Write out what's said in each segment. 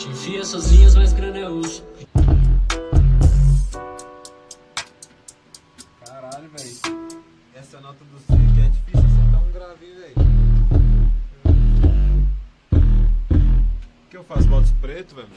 Te enfia essas linhas, mas grana é osso. Caralho, velho. Essa nota do C aqui é difícil acertar um gravinho, velho. O que eu faço? Boto os preto, velho?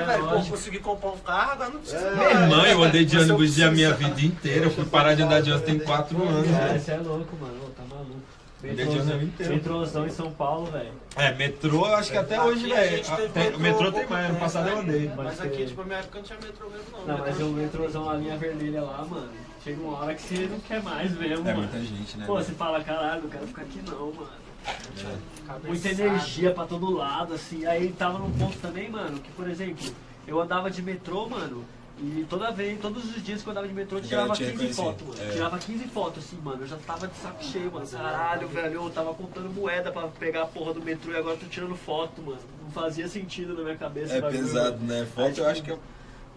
Velho, consegui comprar um carro, agora não precisa Minha irmã, eu andei de ônibus a minha vida inteira. Eu fui parar de andar de ônibus tem 4 anos, velho. Você é louco, mano. Ô, tá maluco. Andei de ônibus a vida inteira. Metrôzão em São Paulo, velho. É, metrô, eu acho que até hoje, Aqui a velho. gente teve O metrô tem mais, ano passado eu andei. Mas aqui, tipo, na minha época não tinha metrô mesmo, não. Não, mas o metrôzão, a linha vermelha lá, mano. Chega uma hora que você não quer mais mesmo, É mano. muita gente, né? Pô, você fala, caralho, não quero ficar aqui não, mano. Cabeçada. Muita energia pra todo lado, assim. Aí tava num ponto também, mano, que, por exemplo, eu andava de metrô, mano, e todos os dias que eu andava de metrô, eu tirava te 15 reconheci. fotos, mano. É. Tirava 15 fotos, assim, mano. Eu já tava de saco cheio, mano. Caralho, velho, eu tava contando moeda pra pegar a porra do metrô e agora tô tirando foto, mano. Não fazia sentido na minha cabeça. É o bagulho, pesado, mano. né? Foto eu acho que é.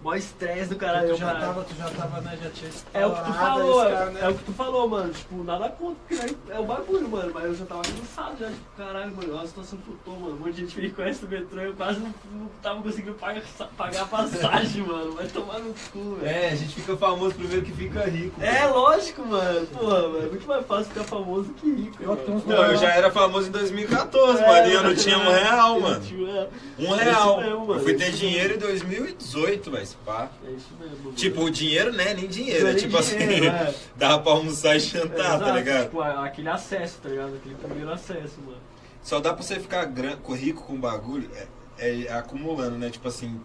Mó estresse do caralho. Tu já caralho. tava, né? Já tinha É o que tu estourado falou, esse cara, né? é o que tu falou, mano. Tipo, nada contra, porque é o bagulho, mano. Mas eu já tava cansado já, tipo, caralho, mano, olha a situação que eu tô, mano. Um monte de gente me conhece no metrô e eu quase não tava conseguindo pagar a passagem, mano. Vai tomar no cu, velho. É, a gente fica famoso primeiro que fica rico. É, lógico, mano. Porra, mano, é muito mais fácil ficar famoso que rico. Mano. Não, eu já era famoso em 2014, mano, e eu não tinha R$1, mano. R$1. É isso mesmo, mano, Eu fui é ter isso dinheiro em 2018, velho, esse pá. É isso mesmo, mano. Tipo, o dinheiro, né? Nem dinheiro. Não É é nem tipo dinheiro, assim, é. dava pra almoçar e jantar, tá Exato, ligado? Tipo, aquele acesso, tá ligado? Aquele primeiro acesso, mano. Só dá pra você ficar rico com bagulho é acumulando, né? Tipo assim,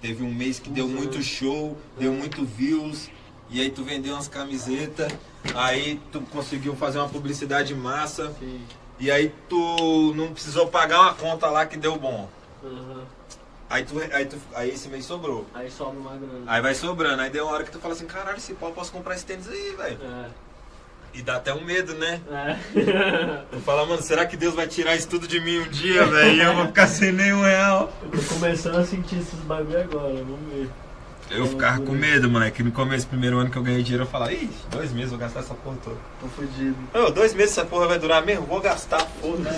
teve um mês que deu muito show, deu muito views, e aí tu vendeu umas camisetas, aí tu conseguiu fazer uma publicidade massa, Sim. e aí tu não precisou pagar uma conta lá que deu bom. Aham. Aí esse mês sobrou. Aí sobra uma grana. Aí vai sobrando, aí deu uma hora que tu fala assim, caralho, esse pau eu posso comprar esse tênis aí, velho. É. E dá até um medo, né? É. Tu fala, mano, será que Deus vai tirar isso tudo de mim um dia, velho? E eu vou ficar sem nenhum real. Eu tô começando a sentir esses bagulho agora, vamos ver. Eu ficava com medo, mano. Que no começo, primeiro ano que eu ganhei dinheiro, eu falava, ih, 2 meses eu vou gastar essa porra toda. Tô fudido. Ô, 2 meses essa porra vai durar mesmo? Vou gastar, foda-se.